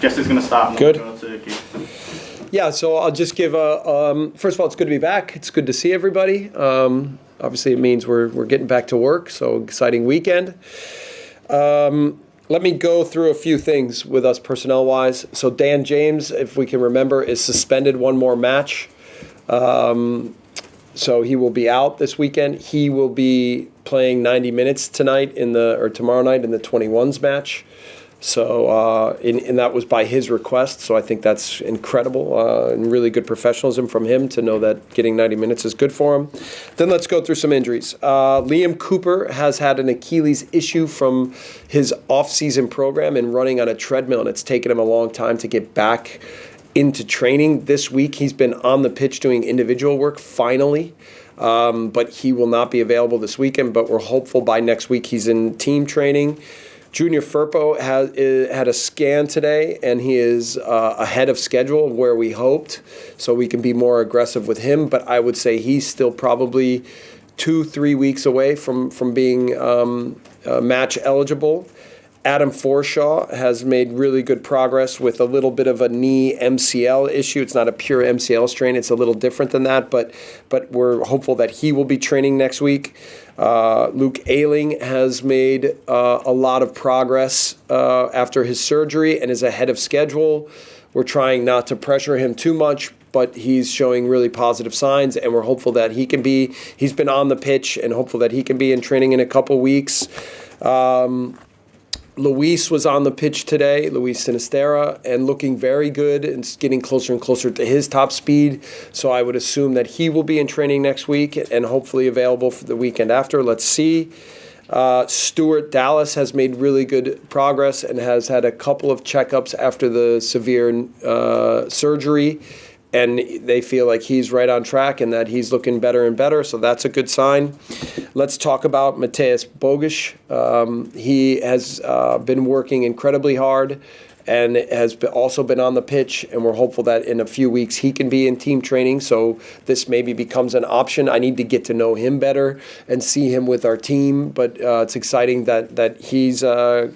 Jesse's going to start. Good. Go to Keith. Yeah, so I'll just give first of all, it's good to be back. It's good to see everybody. Obviously, it means we're getting back to work, so exciting weekend. Let me go through a few things with us personnel-wise. So Dan James, if we can remember, is suspended one more match. So he will be out this weekend. He will be playing 90 minutes tomorrow night in the 21s match. So and that was by his request. So I think that's incredible and really good professionalism from him to know that getting 90 minutes is good for him. Then let's go through some injuries. Liam Cooper has had an Achilles issue from his off-season program and running on a treadmill, and it's taken him a long time to get back into training. This week he's been on the pitch doing individual work finally, but he will not be available this weekend, but we're hopeful by next week he's in team training. Junior Firpo had a scan today, and he is ahead of schedule of where we hoped, so we can be more aggressive with him. But I would say he's still probably 2-3 weeks away from being match eligible. Adam Forshaw has made really good progress with a little bit of a knee MCL issue. It's not a pure MCL strain. It's a little different than that, but we're hopeful that he will be training next week. Luke Ayling has made a lot of progress after his surgery and is ahead of schedule. We're trying not to pressure him too much, but he's showing really positive signs, and we're hopeful that he's been on the pitch, and hopeful that he can be in training in a couple weeks. Luis was on the pitch today, Luis Sinisterra, and looking very good and getting closer and closer to his top speed. So I would assume that he will be in training next week and hopefully available for the weekend after. Let's see. Stuart Dallas has made really good progress and has had a couple of checkups after the severe surgery. And they feel like he's right on track and that he's looking better and better, so that's a good sign. Let's talk about Mateusz Bogusz. He has been working incredibly hard and has also been on the pitch, and we're hopeful that in a few weeks he can be in team training, so this maybe becomes an option. I need to get to know him better and see him with our team, but it's exciting that he's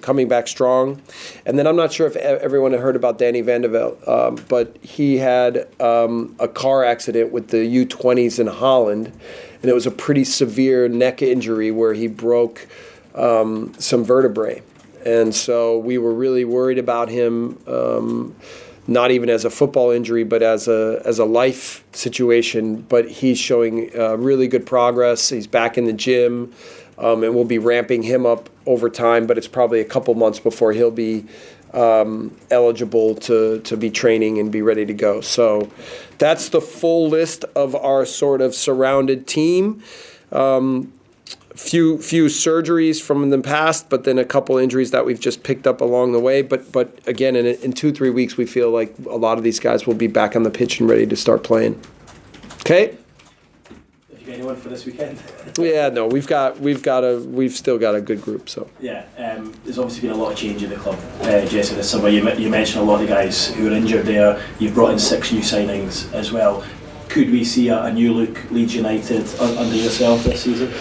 coming back strong. And then I'm not sure if everyone had heard about Danny Van de Vel, but he had a car accident with the U20s in Holland, and it was a pretty severe neck injury where he broke some vertebrae. And so we were really worried about him, not even as a football injury, but as a life situation. But he's showing really good progress. He's back in the gym, and we'll be ramping him up over time. But it's probably a couple months before he'll be eligible to be training and be ready to go. So that's the full list of our sort of surrounded team. Few surgeries from the past, but then a couple injuries that we've just picked up along the way. But again, in 2-3 weeks, we feel like a lot of these guys will be back on the pitch and ready to start playing. Okay. Have you got anyone for this weekend? Yeah, no, we've still got a good group. So yeah, there's obviously been a lot of change in the club, Jesse, this summer. You mentioned a lot of the guys who are injured there. You've brought in 6 new signings as well. Could we see a new look Leeds United under yourself this season?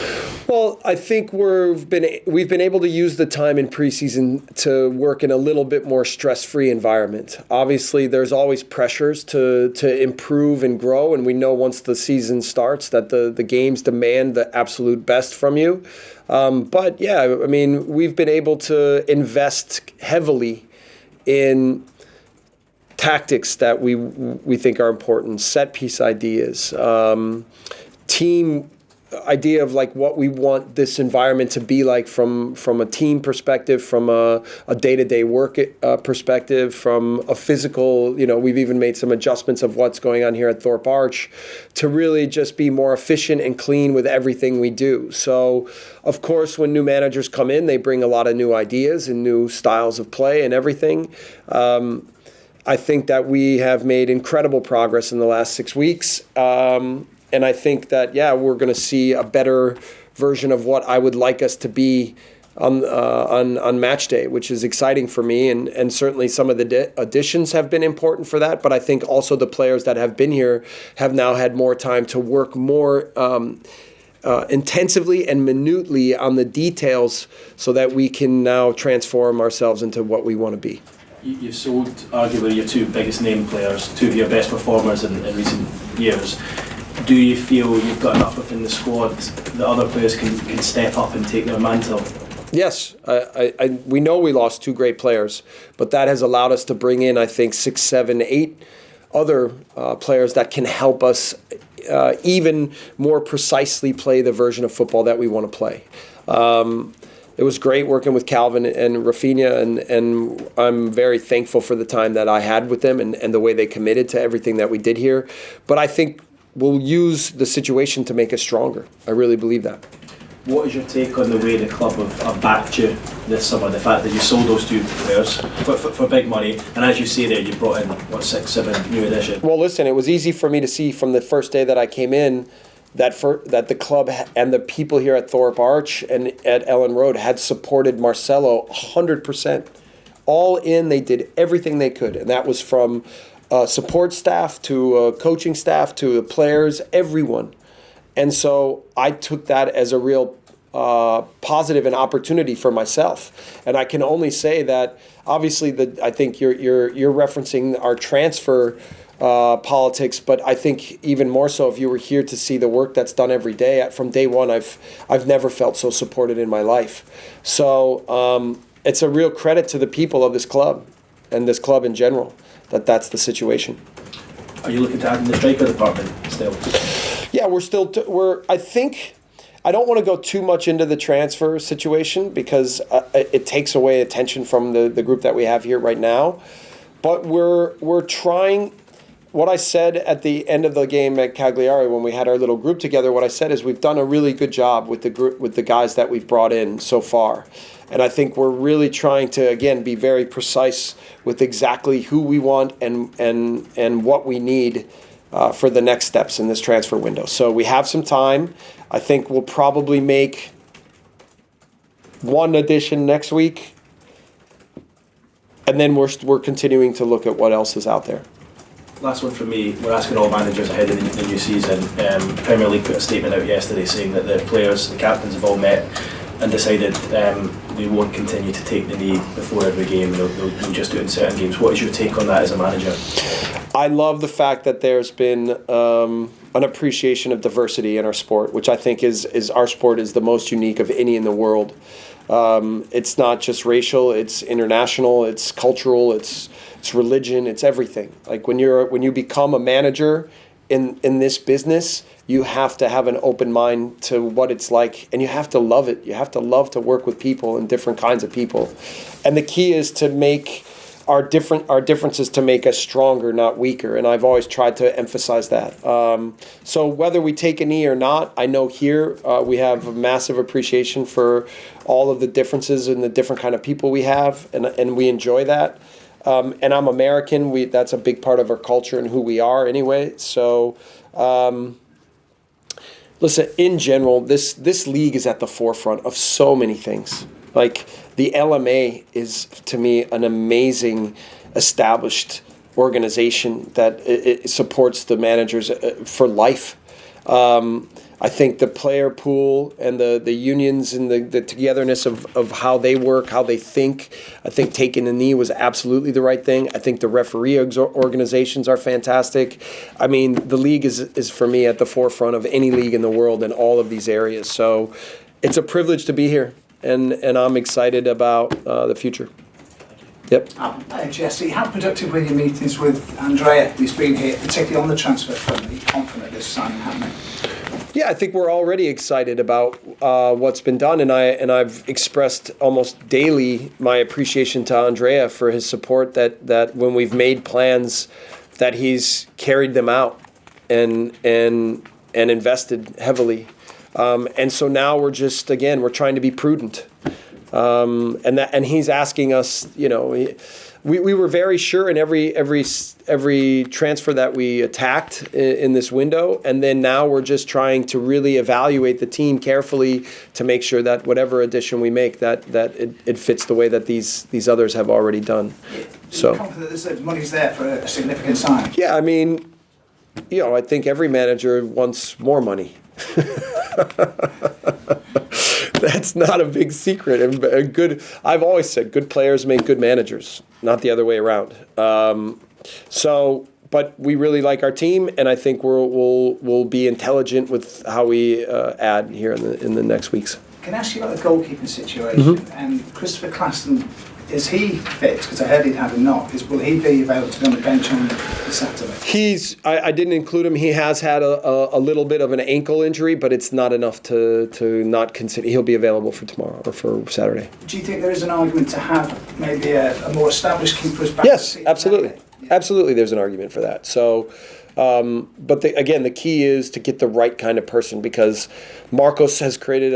Well, I think we've been able to use the time in preseason to work in a little bit more stress-free environment. Obviously, there's always pressures to improve and grow, and we know once the season starts that the games demand the absolute best from you. But yeah, I mean, we've been able to invest heavily in tactics that we think are important, set piece ideas, team idea of like what we want this environment to be like from a team perspective, from a day-to-day work perspective, from a physical, we've even made some adjustments of what's going on here at Thorpe Arch to really just be more efficient and clean with everything we do. So of course, when new managers come in, they bring a lot of new ideas and new styles of play and everything. I think that we have made incredible progress in the last 6 weeks. And I think that, we're going to see a better version of what I would like us to be on match day, which is exciting for me. And certainly some of the additions have been important for that. But I think also the players that have been here have now had more time to work more intensively and minutely on the details so that we can now transform ourselves into what we want to be. You've sold arguably your two biggest name players, two of your best performers in recent years. Do you feel you've got enough within the squad that other players can step up and take their mantle? Yes, we know we lost two great players, but that has allowed us to bring in, I think, 6, 7, 8 other players that can help us even more precisely play the version of football that we want to play. It was great working with Calvin and Rafinha, and I'm very thankful for the time that I had with them and the way they committed to everything that we did here. But I think we'll use the situation to make us stronger. I really believe that. What is your take on the way the club have backed you this summer? The fact that you sold those two players for big money, and as you say there, you brought in, 6, 7 new additions? Well, listen, it was easy for me to see from the first day that I came in that the club and the people here at Thorpe Arch and at Ellen Road had supported Marcelo 100%. All in, they did everything they could, and that was from support staff to coaching staff to the players, everyone. And so I took that as a real positive and opportunity for myself. And I can only say that obviously I think you're referencing our transfer politics, but I think even more so if you were here to see the work that's done every day. From day one, I've never felt so supported in my life. So it's a real credit to the people of this club and this club in general that's the situation. Are you looking to add in the striker department still? Yeah, I think I don't want to go too much into the transfer situation because it takes away attention from the group that we have here right now. But we're trying. What I said at the end of the game at Cagliari when we had our little group together, what I said is we've done a really good job with the group, with the guys that we've brought in so far. And I think we're really trying to, again, be very precise with exactly who we want and what we need for the next steps in this transfer window. So we have some time. I think we'll probably make one addition next week. And then we're continuing to look at what else is out there. Last one from me. We're asking all managers ahead of the new season. Premier League put a statement out yesterday saying that the players, the captains have all met and decided they won't continue to take the knee before every game. They'll just do it in certain games. What is your take on that as a manager? I love the fact that there's been an appreciation of diversity in our sport, which I think is our sport is the most unique of any in the world. It's not just racial, it's international, it's cultural, it's religion, it's everything. Like when you become a manager in this business, you have to have an open mind to what it's like, and you have to love it. You have to love to work with people and different kinds of people. And the key is to make our differences to make us stronger, not weaker. And I've always tried to emphasize that. So whether we take a knee or not, I know here we have a massive appreciation for all of the differences and the different kind of people we have, and we enjoy that. And I'm American. That's a big part of our culture and who we are anyway. So, listen, in general, this league is at the forefront of so many things. Like the LMA is, to me, an amazing established organization that it supports the managers for life. I think the player pool and the unions and the togetherness of how they work, how they think, I think taking the knee was absolutely the right thing. I think the referee organizations are fantastic. I mean, the league is for me at the forefront of any league in the world in all of these areas. So it's a privilege to be here, and I'm excited about the future. Yep. Jesse, how productive were your meetings with Andrea, who's been here, particularly on the transfer front? Are you confident this signing happening? Yeah, I think we're already excited about what's been done, and I've expressed almost daily my appreciation to Andrea for his support. That when we've made plans, that he's carried them out and invested heavily, and so now we're trying to be prudent, and he's asking us, We were very sure in every transfer that we attacked in this window, and then now we're just trying to really evaluate the team carefully to make sure that whatever addition we make, that it fits the way that these others have already done. So, you're confident that money's there for a significant sign? Yeah, I mean, I think every manager wants more money. That's not a big secret. I've always said good players make good managers, not the other way around. But we really like our team, and I think we'll be intelligent with how we add here in the next weeks. Can I ask you about the goalkeeping situation? And Christopher Claston, is he fit? Because I heard he'd had a knock. Will he be available to be on the bench on Saturday? I didn't include him. He has had a little bit of an ankle injury, but it's not enough to not consider. He'll be available for tomorrow or for Saturday. Do you think there is an argument to have maybe a more established keeper as back? Yes, absolutely. Yeah. Absolutely, there's an argument for that. So, but again, the key is to get the right kind of person, because Marcos has created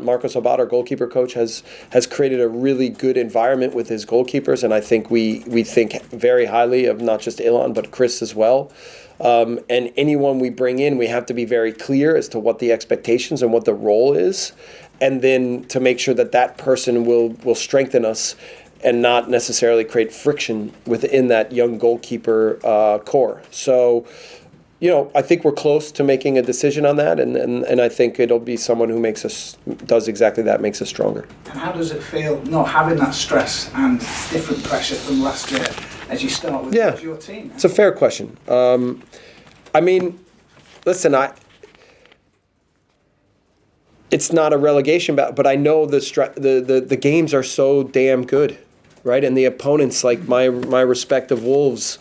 Marcos Abad, our goalkeeper coach, has created a really good environment with his goalkeepers, and I think we think very highly of not just Ilan but Chris as well. And anyone we bring in, we have to be very clear as to what the expectations and what the role is, and then to make sure that person will strengthen us and not necessarily create friction within that young goalkeeper core. So, I think we're close to making a decision on that, and I think it'll be someone who does exactly that, makes us stronger. And how does it feel not having that stress and different pressure from last year as you start with your team? It's a fair question. Listen, it's not a relegation battle, but I know the games are so damn good, right? And the opponents, like my respect of Wolves,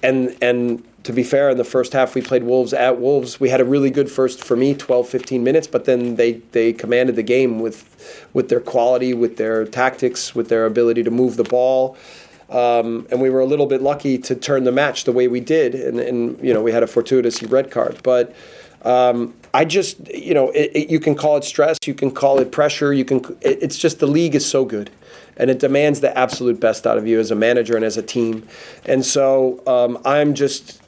and to be fair, in the first half we played Wolves at Wolves. We had a really good first, for me, 12, 15 minutes, but then they commanded the game with their quality, with their tactics, with their ability to move the ball. And we were a little bit lucky to turn the match the way we did, and we had a fortuitous red card. But I just, you can call it stress, you can call it pressure, it's just the league is so good, and it demands the absolute best out of you as a manager and as a team. And so I'm just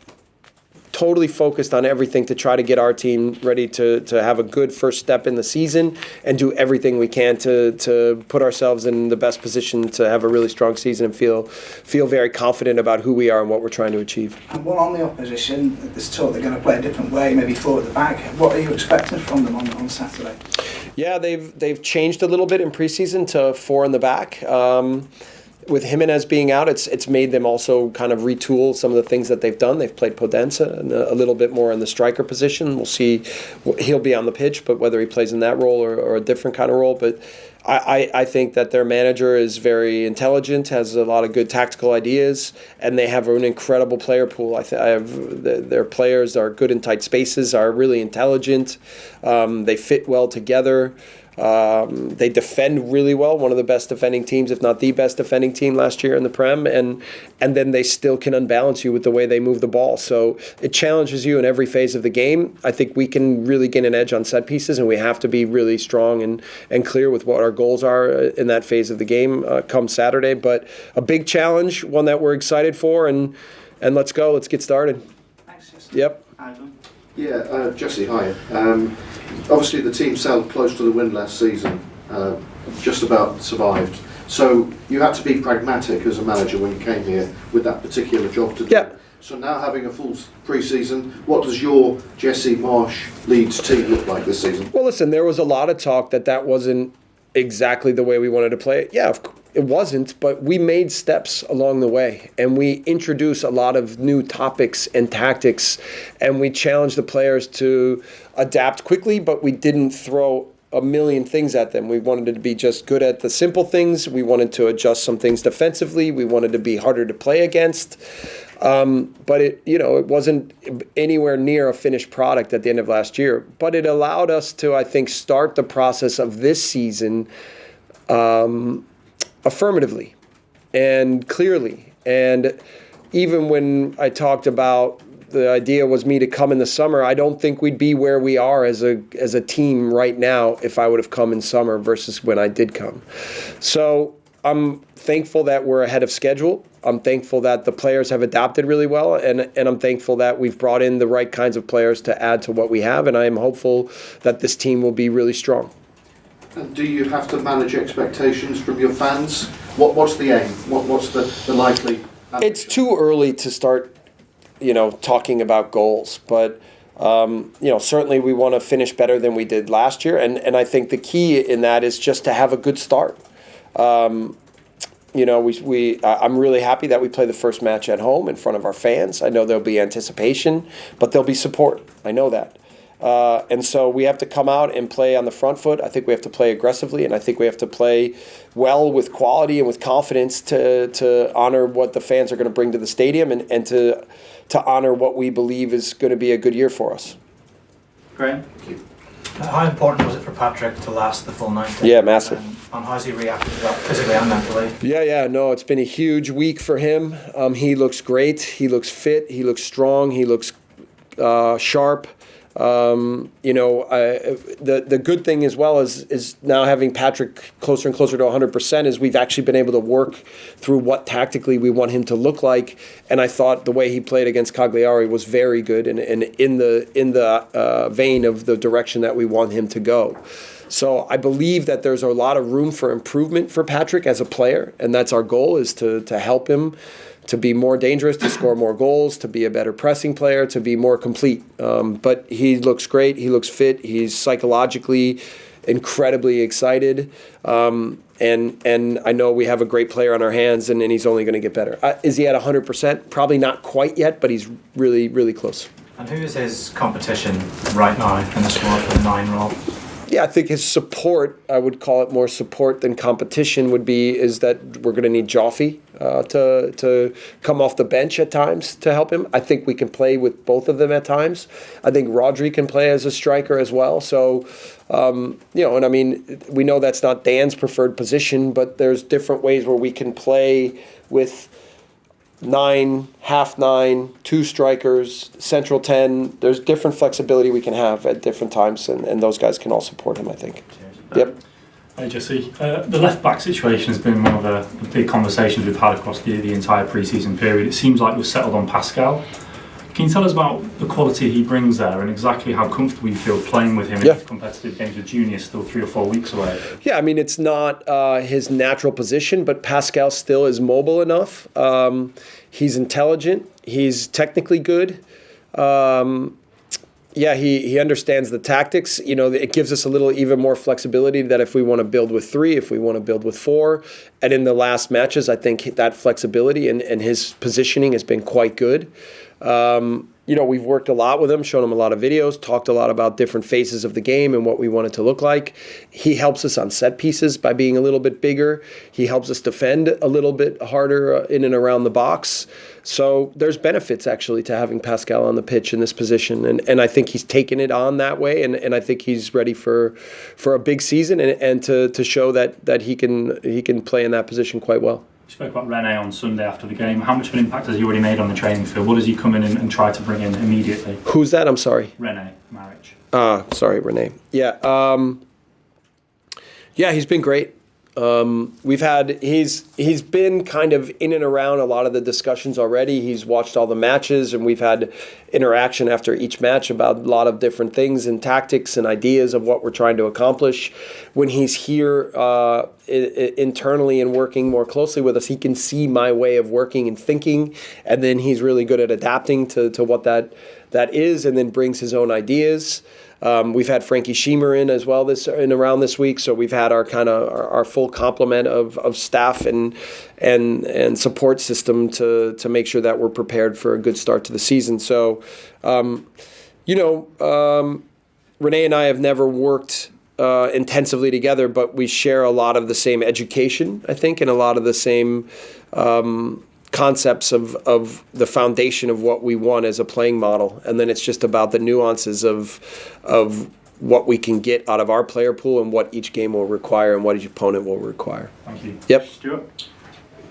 totally focused on everything to try to get our team ready to have a good first step in the season and do everything we can to put ourselves in the best position to have a really strong season and feel very confident about who we are and what we're trying to achieve. And well, on the opposition, this talk they're going to play a different way, maybe four at the back. What are you expecting from them on Saturday? Yeah, they've changed a little bit in preseason to four in the back. With Jimenez being out, it's made them also kind of retool some of the things that they've done. They've played Podenza and a little bit more in the striker position. We'll see. He'll be on the pitch, but whether he plays in that role or a different kind of role. But I think that their manager is very intelligent, has a lot of good tactical ideas, and they have an incredible player pool. Their players are good in tight spaces, are really intelligent. They fit well together. They defend really well, one of the best defending teams, if not the best defending team last year in the Prem, and then they still can unbalance you with the way they move the ball. So it challenges you in every phase of the game. I think we can really gain an edge on set pieces, and we have to be really strong and clear with what our goals are in that phase of the game come Saturday. But a big challenge, one that we're excited for, and let's go. Let's get started. Thanks, Jesse. Yep. Yeah, Jesse, hi. Obviously, the team sailed close to the win last season, just about survived. So you had to be pragmatic as a manager when you came here with that particular job to do. Yeah. So now having a full pre-season, what does your Jesse Marsch Leeds team look like this season? Well, listen, there was a lot of talk that wasn't exactly the way we wanted to play it. Yeah, it wasn't, but we made steps along the way, and we introduced a lot of new topics and tactics, and we challenged the players to adapt quickly, but we didn't throw a million things at them. We wanted to be just good at the simple things. We wanted to adjust some things defensively. We wanted to be harder to play against. But it wasn't anywhere near a finished product at the end of last year. But it allowed us to, I think, start the process of this season affirmatively and clearly. And even when I talked about the idea was me to come in the summer, I don't think we'd be where we are as a team right now if I would have come in summer versus when I did come. So I'm thankful that we're ahead of schedule. I'm thankful that the players have adapted really well, and I'm thankful that we've brought in the right kinds of players to add to what we have, and I am hopeful that this team will be really strong. And do you have to manage expectations from your fans? What's the aim? What's the likely? It's too early to start talking about goals, but Certainly we want to finish better than we did last year, and I think the key in that is just to have a good start. I'm really happy that we play the first match at home in front of our fans. I know there'll be anticipation, but there'll be support. I know that. And so we have to come out and play on the front foot. I think we have to play aggressively, and I think we have to play well with quality and with confidence to honor what the fans are going to bring to the stadium and to honor what we believe is going to be a good year for us. Great. How important was it for Patrick to last the full 90? Yeah, massive. And how's he reacted to that physically and mentally? No, it's been a huge week for him. He looks great. He looks fit. He looks strong. He looks sharp. The good thing as well is now having Patrick closer and closer to 100% is we've actually been able to work through what tactically we want him to look like. And I thought the way he played against Cagliari was very good and in the vein of the direction that we want him to go. So I believe that there's a lot of room for improvement for Patrick as a player, and that's our goal, is to help him to be more dangerous, to score more goals, to be a better pressing player, to be more complete. But he looks great. He looks fit. He's psychologically incredibly excited. And I know we have a great player on our hands, and he's only going to get better. Is he at 100%? Probably not quite yet, but he's really, really close. And who is his competition right now in the squad for the 9 role? Yeah, I think his support, I would call it more support than competition, is that we're going to need Joffe to come off the bench at times to help him. I think we can play with both of them at times. I think Rodri can play as a striker as well. So, we know that's not Dan's preferred position, but there's different ways where we can play with 9, half 9, 2 strikers, central 10. There's different flexibility we can have at different times, and those guys can all support him, I think. Yep. Hey Jesse, the left-back situation has been one of the big conversations we've had across the entire pre-season period. It seems like we've settled on Pascal. Can you tell us about the quality he brings there and exactly how comfortable you feel playing with him in competitive games with juniors still 3 or 4 weeks away? Yeah, it's not his natural position, but Pascal still is mobile enough. He's intelligent. He's technically good. He understands the tactics. It gives us a little even more flexibility that if we want to build with 3, if we want to build with 4. And in the last matches, I think that flexibility and his positioning has been quite good. We've worked a lot with him, shown him a lot of videos, talked a lot about different phases of the game and what we want it to look like. He helps us on set pieces by being a little bit bigger. He helps us defend a little bit harder in and around the box. So there's benefits actually to having Pascal on the pitch in this position. And I think he's taken it on that way. And I think he's ready for a big season and to show that he can play in that position quite well. You spoke about Rene on Sunday after the game. How much of an impact has he already made on the training field? What does he come in and try to bring in immediately? Who's that? I'm sorry. Rene Marsch. Sorry, Rene. Yeah. He's been great. He's been kind of in and around a lot of the discussions already. He's watched all the matches, and we've had interaction after each match about a lot of different things and tactics and ideas of what we're trying to accomplish. When he's here internally and working more closely with us, he can see my way of working and thinking, and then he's really good at adapting to what that is, and then brings his own ideas. We've had Frankie Schiemer in as well around this week, so we've had our full complement of staff and support system to make sure that we're prepared for a good start to the season. So, Renee and I have never worked intensively together, but we share a lot of the same education, I think, and a lot of the same concepts of the foundation of what we want as a playing model. And then it's just about the nuances of what we can get out of our player pool and what each game will require and what each opponent will require. Thank you. Yep. Stuart?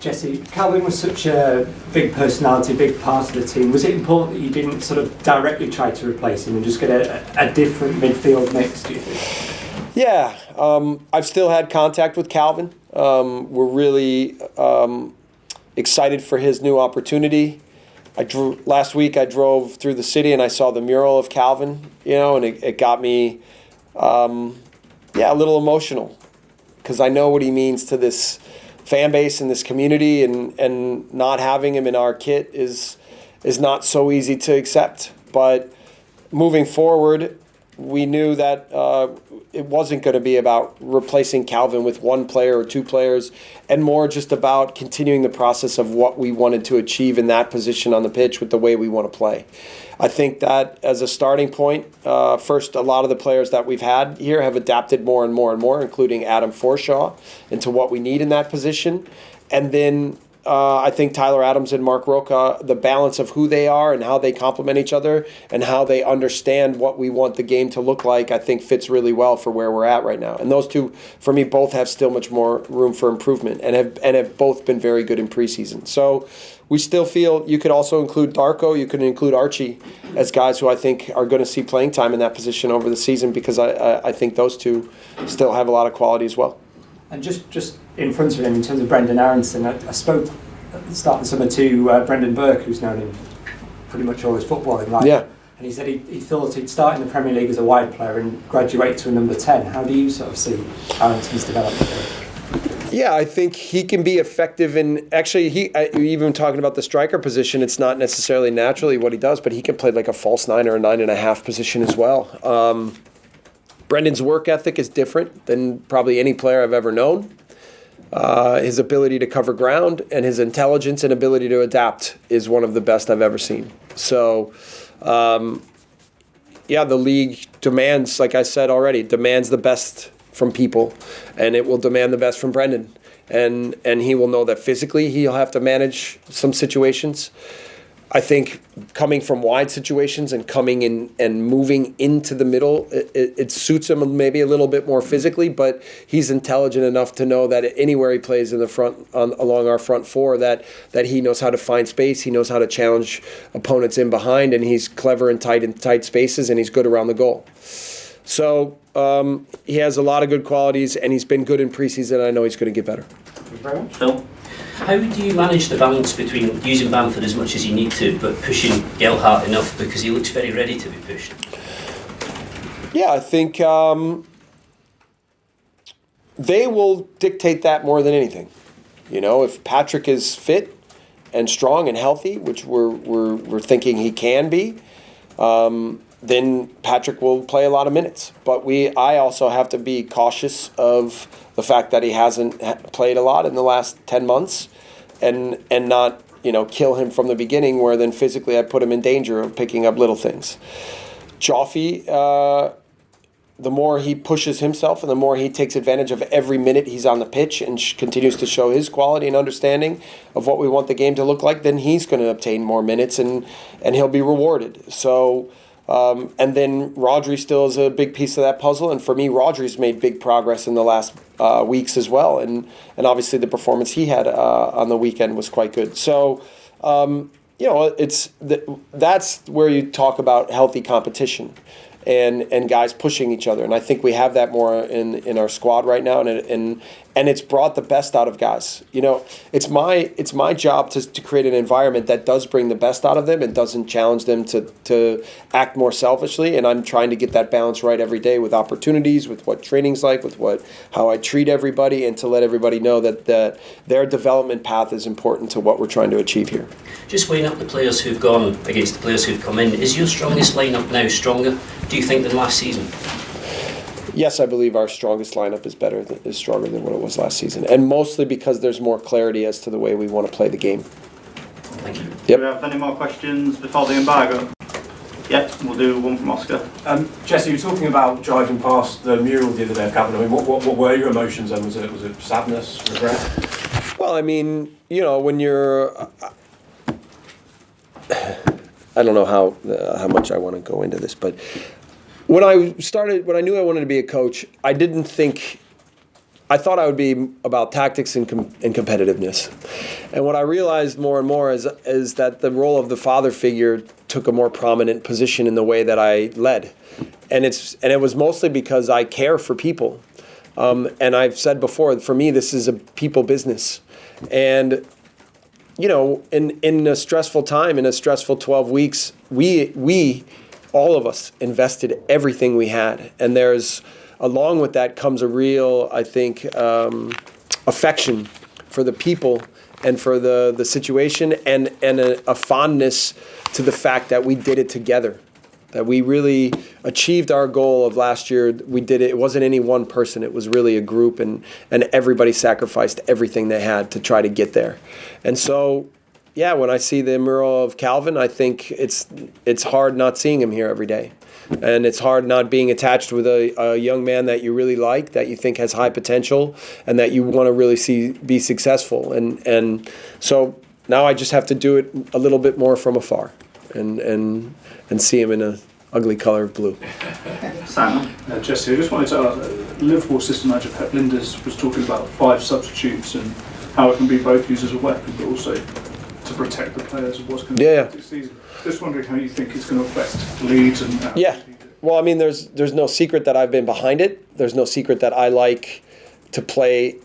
Jesse, Calvin was such a big personality, big part of the team. Was it important that you didn't sort of directly try to replace him and just get a different midfield mix, do you think? Yeah. I've still had contact with Calvin. We're really excited for his new opportunity. Last week I drove through the city and I saw the mural of Calvin, and it got me a little emotional because I know what he means to this fan base and this community, and not having him in our kit is not so easy to accept. But moving forward, we knew that it wasn't going to be about replacing Calvin with one player or two players, and more just about continuing the process of what we wanted to achieve in that position on the pitch with the way we want to play. I think that as a starting point, first, a lot of the players that we've had here have adapted more and more and more, including Adam Forshaw, into what we need in that position. And then I think Tyler Adams and Mark Roca, the balance of who they are and how they complement each other and how they understand what we want the game to look like, I think fits really well for where we're at right now. And those two, for me, both have still much more room for improvement and have both been very good in preseason. So we still feel you could also include Darko, you could include Archie as guys who I think are going to see playing time in that position over the season, because I think those two still have a lot of quality as well. And just in front of him, in terms of Brendan Aronson, I spoke at the start of the summer to Brendan Burke, who's known him pretty much all his footballing life. Yeah. And he said he thought he'd start in the Premier League as a wide player and graduate to a number 10. How do you sort of see Aronson's development? Yeah, I think he can be effective in, actually, even talking about the striker position, it's not necessarily naturally what he does, but he can play like a false 9 or a 9.5 position as well. Brendan's work ethic is different than probably any player I've ever known. His ability to cover ground and his intelligence and ability to adapt is one of the best I've ever seen. So, yeah, the league demands, like I said already, demands the best from people, and it will demand the best from Brendan. And he will know that physically he'll have to manage some situations. I think coming from wide situations and coming in and moving into the middle, it suits him maybe a little bit more physically, but he's intelligent enough to know that anywhere he plays in the front, along our front four, that he knows how to find space, he knows how to challenge opponents in behind, and he's clever in tight spaces, and he's good around the goal. So he has a lot of good qualities, and he's been good in preseason. I know he's going to get better. Thank you very much. Phil? How do you manage the balance between using Bamford as much as you need to, but pushing Gelhardt enough, because he looks very ready to be pushed? Yeah, I think they will dictate that more than anything. You know, if Patrick is fit and strong and healthy, which we're thinking he can be, then Patrick will play a lot of minutes. But I also have to be cautious of the fact that he hasn't played a lot in the last 10 months and not, kill him from the beginning, where then physically I put him in danger of picking up little things. Joffy, the more he pushes himself and the more he takes advantage of every minute he's on the pitch and continues to show his quality and understanding of what we want the game to look like, then he's going to obtain more minutes and he'll be rewarded. So... and then Rodri still is a big piece of that puzzle. And for me, Rodri's made big progress in the last weeks as well. And obviously the performance he had on the weekend was quite good. So, that's where you talk about healthy competition and guys pushing each other. And I think we have that more in our squad right now. And it's brought the best out of guys. It's my job to create an environment that does bring the best out of them and doesn't challenge them to act more selfishly. And I'm trying to get that balance right every day with opportunities, with what training's like, with how I treat everybody, and to let everybody know that their development path is important to what we're trying to achieve here. Just weighing up the players who've gone against the players who've come in, is your strongest lineup now stronger, do you think, than last season? Yes, I believe our strongest lineup is stronger than what it was last season, and mostly because there's more clarity as to the way we want to play the game. Thank you. Do we have any more questions before the embargo? Yep, we'll do one from Oscar. Jesse, you were talking about driving past the mural the other day of Calvin. I mean, what were your emotions then? Was it sadness, regret? Well, I mean, when you're... I don't know how much I want to go into this, but... When I knew I wanted to be a coach, I thought I would be about tactics and competitiveness. And what I realized more and more is that the role of the father figure took a more prominent position in the way that I led. And it was mostly because I care for people. And I've said before, for me, this is a people business. And, in a stressful time, in a stressful 12 weeks, we all of us invested everything we had. And along with that comes a real, I think, affection for the people and for the situation, and a fondness to the fact that we did it together. that we really achieved our goal of last year. We did it. It wasn't any one person. It was really a group, and everybody sacrificed everything they had to try to get there. And so, yeah, when I see the mural of Calvin, I think it's hard not seeing him here every day. And it's hard not being attached with a young man that you really like, that you think has high potential, and that you want to really see be successful. And so now I just have to do it a little bit more from afar, and see him in an ugly color of blue. Simon? Jesse, I just wanted to ask, Liverpool system manager Pep Linders was talking about 5 substitutes and how it can be both used as a weapon, but also to protect the players of what's going to be this season. Just wondering how you think it's going to affect Leeds and how Well, I mean, there's no secret that I've been behind it. There's no secret that I like to play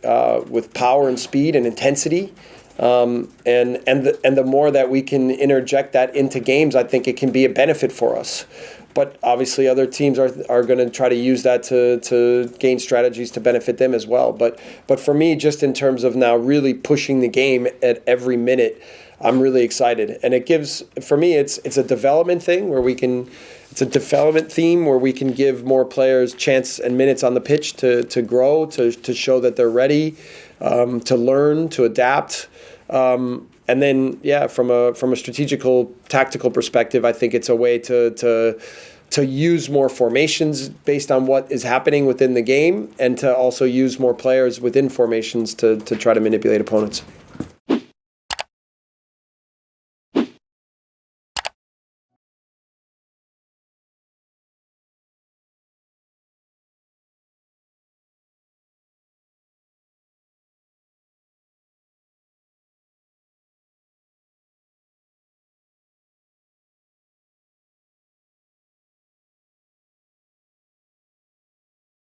with power and speed and intensity. And the more that we can interject that into games, I think it can be a benefit for us. But obviously other teams are going to try to use that to gain strategies to benefit them as well. But for me, just in terms of now really pushing the game at every minute, I'm really excited. And it gives, for me, it's a development thing where it's a development theme where we can give more players chance and minutes on the pitch to grow, to show that they're ready, to learn, to adapt. And then, from a strategical, tactical perspective, I think it's a way to use more formations based on what is happening within the game, and to also use more players within formations to try to manipulate opponents.